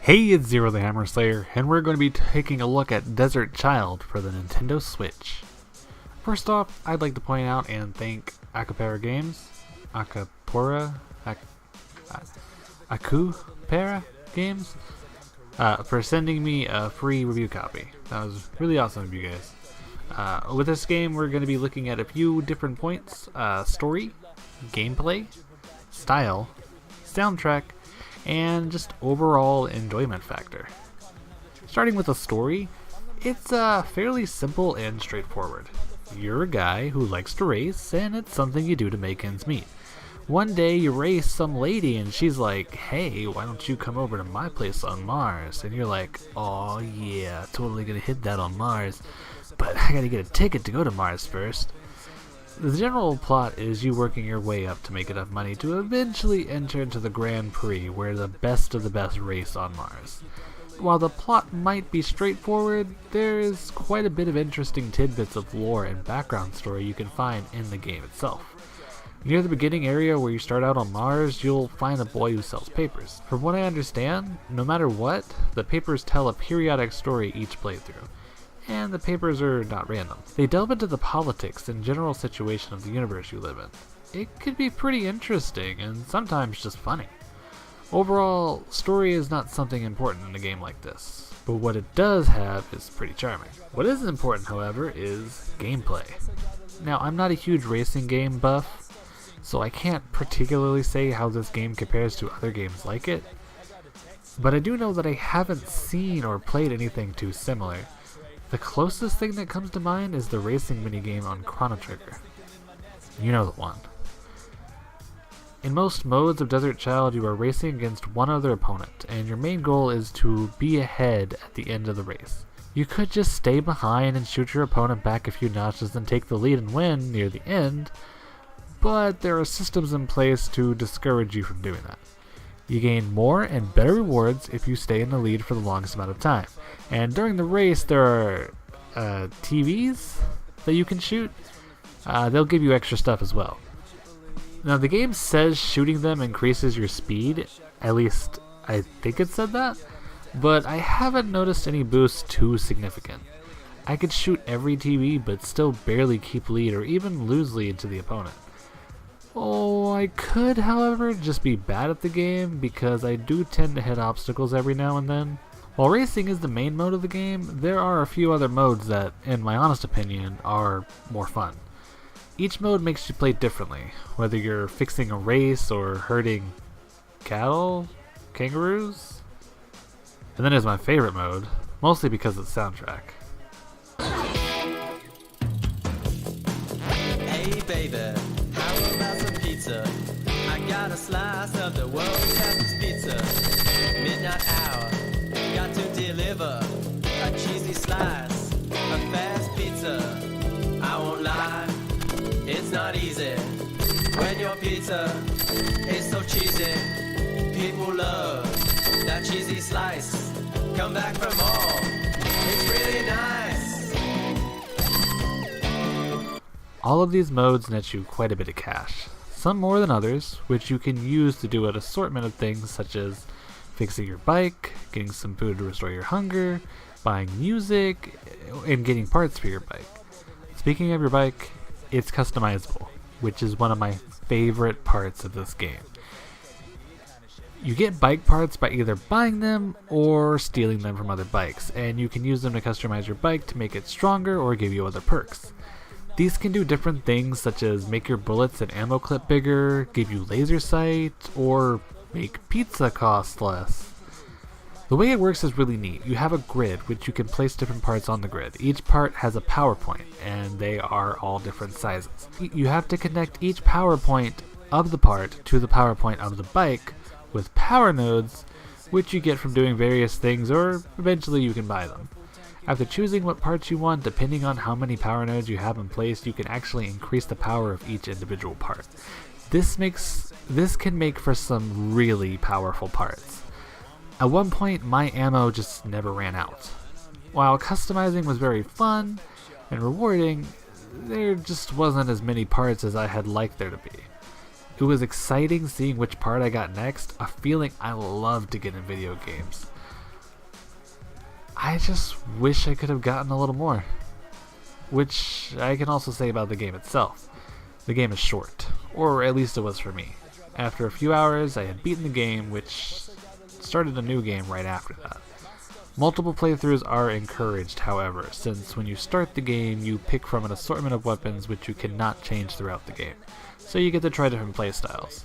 Hey, it's Zero the Hammer Slayer, and we're going to be taking a look at Desert Child for the Nintendo Switch. First off, I'd like to point out and thank Acapera Games, Acapora, Acupera Games, for sending me a free review copy. That was really awesome of you guys. With this game, we're going to be looking at a few different points: story, gameplay, style, soundtrack, and just overall enjoyment factor. Starting with the story, it's fairly simple and straightforward. You're a guy who likes to race, and it's something you do to make ends meet. One day you race some lady and she's like, "Hey, why don't you come over to my place on Mars?" And you're like, "Oh yeah, totally gonna hit that on Mars, but I gotta get a ticket to go to Mars first." The general plot is you working your way up to make enough money to eventually enter into the Grand Prix, where the best of the best race on Mars. While the plot might be straightforward, there is quite a bit of interesting tidbits of lore and background story you can find in the game itself. Near the beginning area where you start out on Mars, you'll find a boy who sells papers. From what I understand, no matter what, the papers tell a periodic story each playthrough. And the papers are not random. They delve into the politics and general situation of the universe you live in. It could be pretty interesting and sometimes just funny. Overall, story is not something important in a game like this, but what it does have is pretty charming. What is important, however, is gameplay. Now, I'm not a huge racing game buff, so I can't particularly say how this game compares to other games like it, but I do know that I haven't seen or played anything too similar. The closest thing that comes to mind is the racing minigame on Chrono Trigger. You know the one. In most modes of Desert Child, you are racing against one other opponent, and your main goal is to be ahead at the end of the race. You could just stay behind and shoot your opponent back a few notches and take the lead and win near the end, but there are systems in place to discourage you from doing that. You gain more and better rewards if you stay in the lead for the longest amount of time. And during the race, there are TVs that you can shoot. They'll give you extra stuff as well. Now, the game says shooting them increases your speed. At least, I think it said that. But I haven't noticed any boosts too significant. I could shoot every TV, but still barely keep lead or even lose lead to the opponent. Oh, I could, however, just be bad at the game because I do tend to hit obstacles every now and then. While racing is the main mode of the game, there are a few other modes that, in my honest opinion, are more fun. Each mode makes you play differently, whether you're fixing a race or herding cattle, kangaroos. And then there's my favorite mode, mostly because of the soundtrack. Hey baby, how about some pizza? I got a slice of the world's fastest pizza. Midnight hour, got to deliver a cheesy slice of fast pizza. I won't lie, it's not easy when your pizza is so cheesy. People love that cheesy slice. Come back for more, it's really nice. All of these modes net you quite a bit of cash, some more than others, which you can use to do an assortment of things such as fixing your bike, getting some food to restore your hunger, buying music, and getting parts for your bike. Speaking of your bike, it's customizable, which is one of my favorite parts of this game. You get bike parts by either buying them or stealing them from other bikes, and you can use them to customize your bike to make it stronger or give you other perks. These can do different things such as make your bullets and ammo clip bigger, give you laser sight, or make pizza cost less. The way it works is really neat. You have a grid which you can place different parts on the grid. Each part has a power point, and they are all different sizes. You have to connect each power point of the part to the power point of the bike with power nodes, which you get from doing various things, or eventually you can buy them. After choosing what parts you want, depending on how many power nodes you have in place, you can actually increase the power of each individual part. This can make for some really powerful parts. At one point, my ammo just never ran out. While customizing was very fun and rewarding, there just wasn't as many parts as I had liked there to be. It was exciting seeing which part I got next, a feeling I love to get in video games. I just wish I could have gotten a little more. Which I can also say about the game itself. The game is short, or at least it was for me. After a few hours, I had beaten the game, which started a new game right after that. Multiple playthroughs are encouraged, however, since when you start the game, you pick from an assortment of weapons which you cannot change throughout the game, so you get to try different playstyles.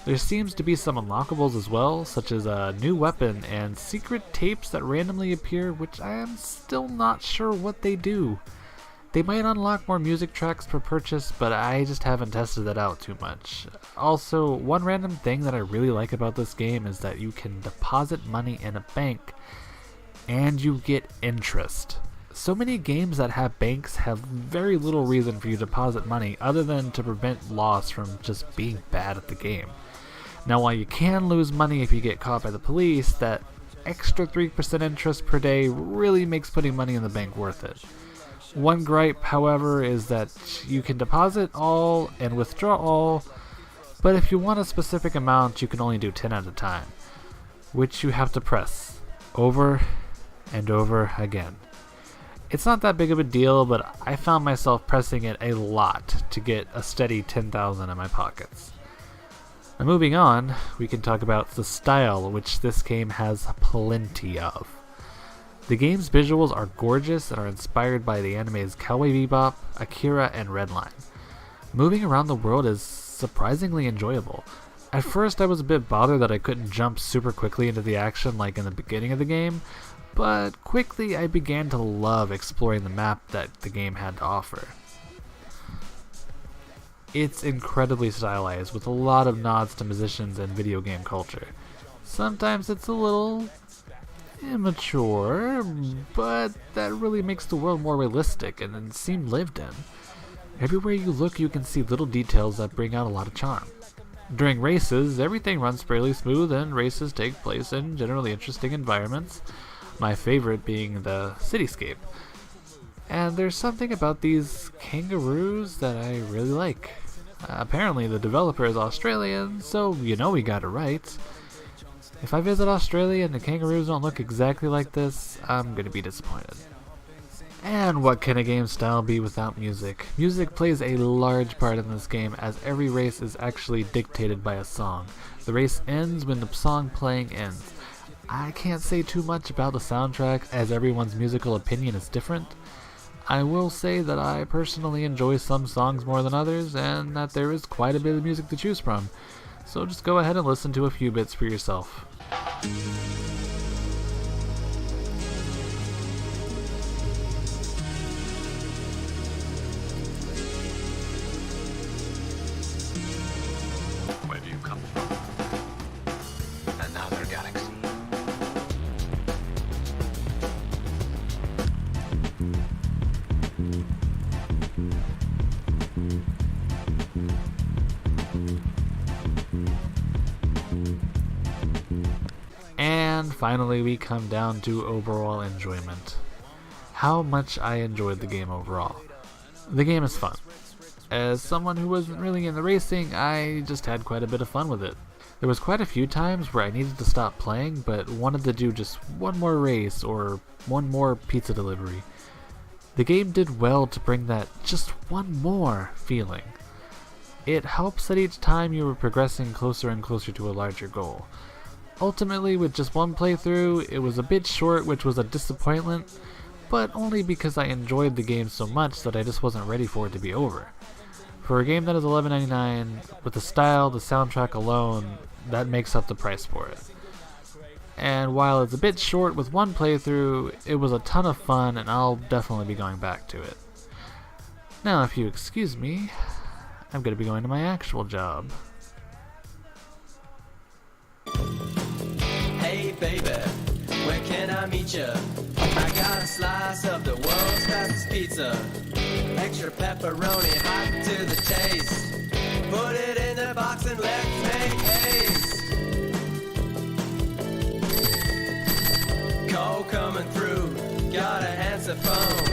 There seems to be some unlockables as well, such as a new weapon and secret tapes that randomly appear, which I am still not sure what they do. They might unlock more music tracks per purchase, but I just haven't tested that out too much. Also, one random thing that I really like about this game is that you can deposit money in a bank and you get interest. So many games that have banks have very little reason for you to deposit money other than to prevent loss from just being bad at the game. Now, while you can lose money if you get caught by the police, that extra 3% interest per day really makes putting money in the bank worth it. One gripe, however, is that you can deposit all and withdraw all, but if you want a specific amount, you can only do 10 at a time, which you have to press over and over again. It's not that big of a deal, but I found myself pressing it a lot to get a steady 10,000 in my pockets. Now, moving on, we can talk about the style, which this game has plenty of. The game's visuals are gorgeous and are inspired by the animes Cowboy Bebop, Akira, and Redline. Moving around the world is surprisingly enjoyable. At first I was a bit bothered that I couldn't jump super quickly into the action like in the beginning of the game, but quickly I began to love exploring the map that the game had to offer. It's incredibly stylized with a lot of nods to musicians and video game culture. Sometimes it's a little immature, but that really makes the world more realistic and seem lived in. Everywhere you look, you can see little details that bring out a lot of charm. During races, everything runs fairly smooth and races take place in generally interesting environments, my favorite being the cityscape. And there's something about these kangaroos that I really like. Apparently the developer is Australian, so you know we got it right. If I visit Australia and the kangaroos don't look exactly like this, I'm gonna be disappointed. And what can a game style be without music? Music plays a large part in this game, as every race is actually dictated by a song. The race ends when the song playing ends. I can't say too much about the soundtrack, as everyone's musical opinion is different. I will say that I personally enjoy some songs more than others, and that there is quite a bit of music to choose from. So just go ahead and listen to a few bits for yourself. Where do you come from? Another galaxy. And finally we come down to overall enjoyment. How much I enjoyed the game overall. The game is fun. As someone who wasn't really into racing, I just had quite a bit of fun with it. There was quite a few times where I needed to stop playing but wanted to do just one more race or one more pizza delivery. The game did well to bring that just one more feeling. It helps that each time you were progressing closer and closer to a larger goal. Ultimately, with just one playthrough, it was a bit short, which was a disappointment, but only because I enjoyed the game so much that I just wasn't ready for it to be over. For a game that is $11.99, with the style, the soundtrack alone, that makes up the price for it. And while it's a bit short with one playthrough, it was a ton of fun and I'll definitely be going back to it. Now, if you excuse me, I'm going to be going to my actual job. Hey baby, where can I meet ya? I got a slice of the world's fastest pizza. Extra pepperoni, hot to the taste. Put it in the box and let's make haste. Call coming through, gotta answer phone.